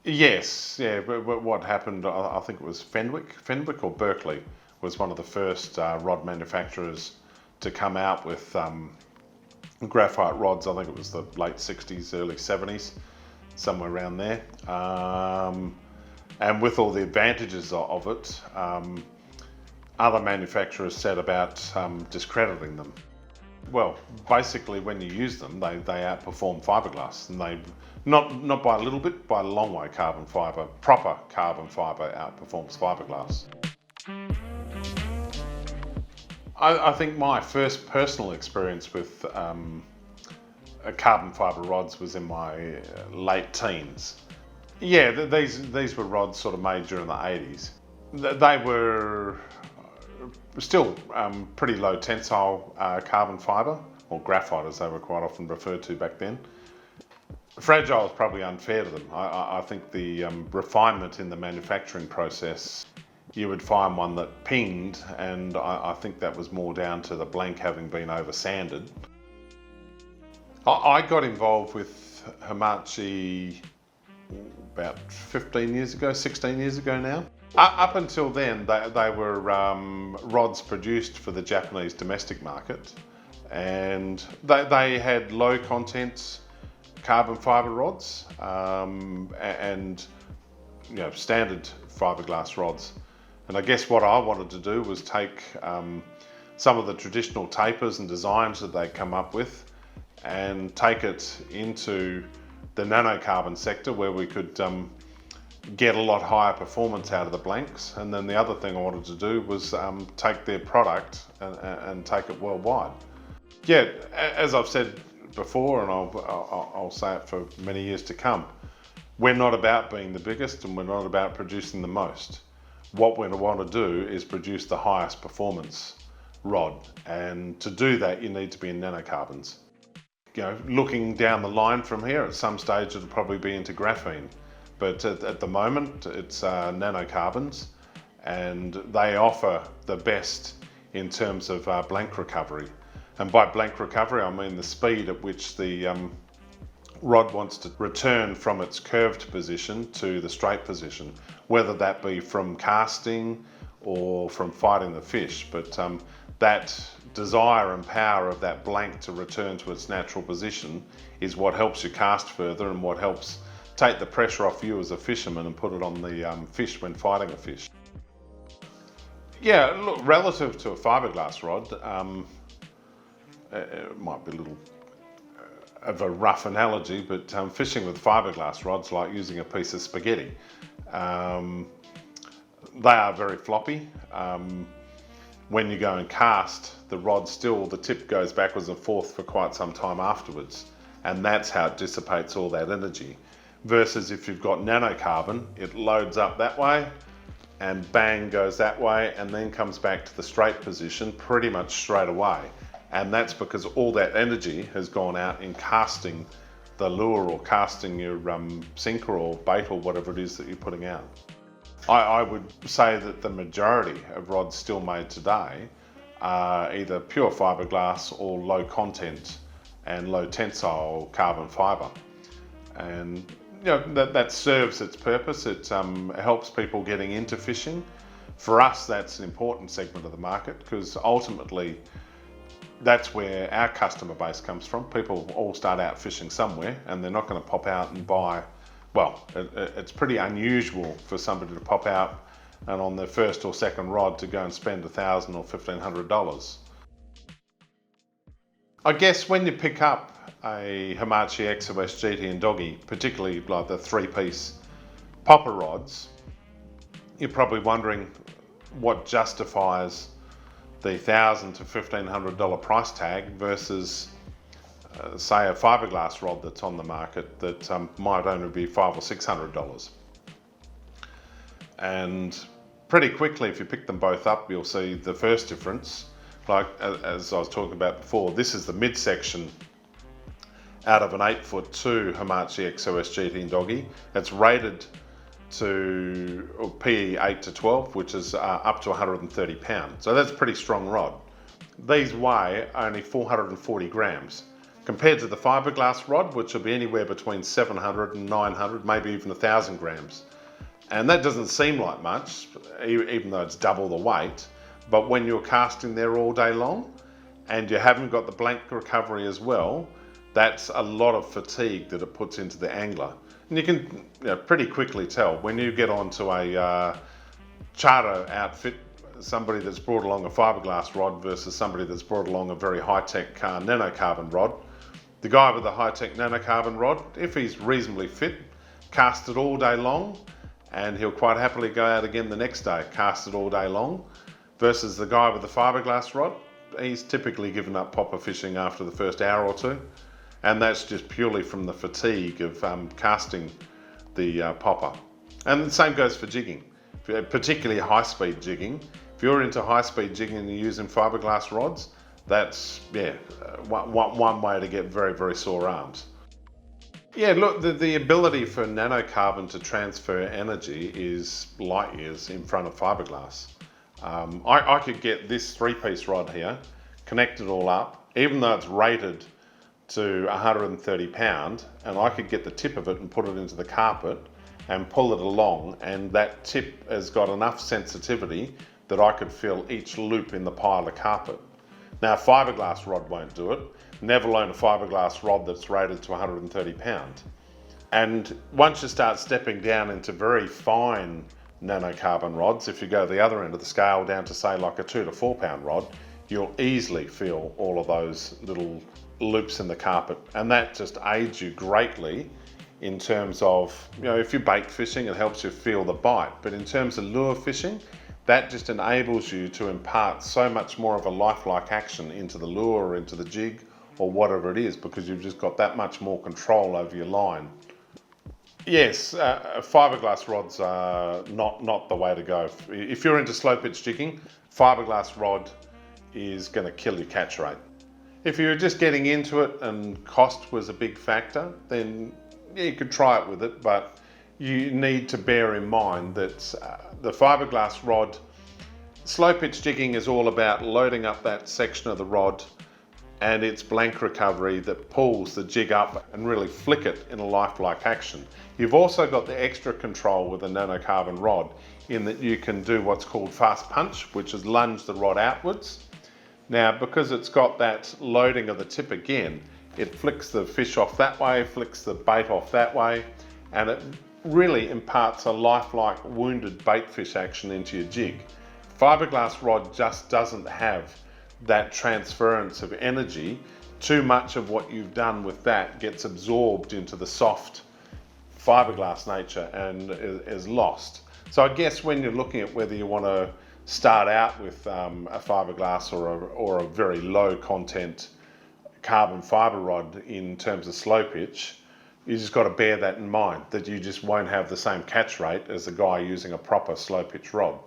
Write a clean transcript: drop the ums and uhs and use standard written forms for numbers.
Yes, yeah, but what happened, I think it was Fenwick or Berkeley was one of the first rod manufacturers to come out with graphite rods. I think it was the late 60s, early 70s, somewhere around there. And with all the advantages of it, other manufacturers set about discrediting them. Well, basically, when you use them, they outperform fiberglass, and they not by a little bit, by a long way. Proper carbon fiber outperforms fiberglass. I think my first personal experience with carbon fiber rods was in my late teens. Yeah, these were rods sort of made during the 80s. They were still pretty low tensile carbon fibre, or graphite as they were quite often referred to back then. Fragile is probably unfair to them. I think the refinement in the manufacturing process, you would find one that pinged, and I think that was more down to the blank having been over sanded. I got involved with Hamachi about 15 years ago, 16 years ago now. Up until then, they were rods produced for the Japanese domestic market, and they had low content carbon fibre rods and standard fiberglass rods. And I guess what I wanted to do was take some of the traditional tapers and designs that they'd come up with and take it into the nanocarbon sector, where we could get a lot higher performance out of the blanks. And then the other thing I wanted to do was take their product and take it worldwide. Yeah, as I've said before, and I'll say it for many years to come, we're not about being the biggest, and we're not about producing the most. What we want to do is produce the highest performance rod, and to do that you need to be in nanocarbons. Looking down the line from here, at some stage it'll probably be into graphene, but at the moment it's nanocarbons, and they offer the best in terms of blank recovery. And by blank recovery, I mean the speed at which the rod wants to return from its curved position to the straight position, whether that be from casting or from fighting the fish. But that desire and power of that blank to return to its natural position is what helps you cast further, and what helps take the pressure off you as a fisherman and put it on the fish when fighting a fish. Yeah, look, relative to a fiberglass rod, it might be a little of a rough analogy, but fishing with fiberglass rods like using a piece of spaghetti. They are very floppy. When you go and cast, the tip goes backwards and forth for quite some time afterwards, and that's how it dissipates all that energy. Versus if you've got nanocarbon, it loads up that way and bang goes that way, and then comes back to the straight position pretty much straight away. And that's because all that energy has gone out in casting the lure, or casting your sinker or bait or whatever it is that you're putting out. I would say that the majority of rods still made today are either pure fiberglass or low content and low tensile carbon fiber. And that serves its purpose. It helps people getting into fishing. For us, that's an important segment of the market, because ultimately that's where our customer base comes from. People all start out fishing somewhere, and they're not going to pop out and buy. Well, it's pretty unusual for somebody to pop out and on their first or second rod to go and spend $1,000 or $1,500. I guess when you pick up a Hamachi XOS GT and Doggy, particularly like the 3-piece popper rods, you're probably wondering what justifies the $1,000 to $1,500 price tag versus say a fiberglass rod that's on the market that might only be $500 or $600. And pretty quickly, if you pick them both up, you'll see the first difference. Like as I was talking about before, this is the midsection out of an 8'2" Hamachi XOS GT and Doggy. It's rated to PE 8 to 12, which is up to 130 pounds. So that's a pretty strong rod. These weigh only 440 grams. compared to the fiberglass rod, which will be anywhere between 700 and 900, maybe even 1,000 grams. And that doesn't seem like much, even though it's double the weight. But when you're casting there all day long and you haven't got the blank recovery as well, that's a lot of fatigue that it puts into the angler. And you can pretty quickly tell when you get onto a charter outfit, somebody that's brought along a fiberglass rod versus somebody that's brought along a very high-tech nanocarbon rod. The guy with the high-tech nanocarbon rod, if he's reasonably fit, cast it all day long, and he'll quite happily go out again the next day, cast it all day long, versus the guy with the fiberglass rod, he's typically given up popper fishing after the first hour or two, and that's just purely from the fatigue of casting the popper. And the same goes for jigging, particularly high-speed jigging. If you're into high-speed jigging and you're using fiberglass rods, that's one way to get very, very sore arms. Yeah, look, the ability for nanocarbon to transfer energy is light years in front of fiberglass. I could get this 3-piece rod here, connect it all up, even though it's rated to 130 pound, and I could get the tip of it and put it into the carpet and pull it along, and that tip has got enough sensitivity that I could feel each loop in the pile of carpet. Now, a fiberglass rod won't do it. Never loan a fiberglass rod that's rated to 130 pound. And once you start stepping down into very fine nanocarbon rods, if you go to the other end of the scale down to say like a 2 to 4 pound rod, you'll easily feel all of those little loops in the carpet. And that just aids you greatly in terms of, if you're bait fishing, it helps you feel the bite. But in terms of lure fishing, that just enables you to impart so much more of a lifelike action into the lure or into the jig or whatever it is, because you've just got that much more control over your line. Yes, fiberglass rods are not the way to go. If you're into slow pitch jigging, fiberglass rod is going to kill your catch rate. If you're just getting into it and cost was a big factor, then you could try it with it, but you need to bear in mind that the fiberglass rod, slow pitch jigging is all about loading up that section of the rod and its blank recovery that pulls the jig up and really flick it in a lifelike action. You've also got the extra control with a nanocarbon rod in that you can do what's called fast punch, which is lunge the rod outwards. Now, because it's got that loading of the tip again, it flicks the fish off that way, flicks the bait off that way, and it really imparts a lifelike wounded bait fish action into your jig. Fiberglass rod just doesn't have that transference of energy. Too much of what you've done with that gets absorbed into the soft fiberglass nature and is lost. So I guess when you're looking at whether you want to start out with a fiberglass or a very low content carbon fiber rod in terms of slow pitch, you just got to bear that in mind, that you just won't have the same catch rate as the guy using a proper slow pitch rod.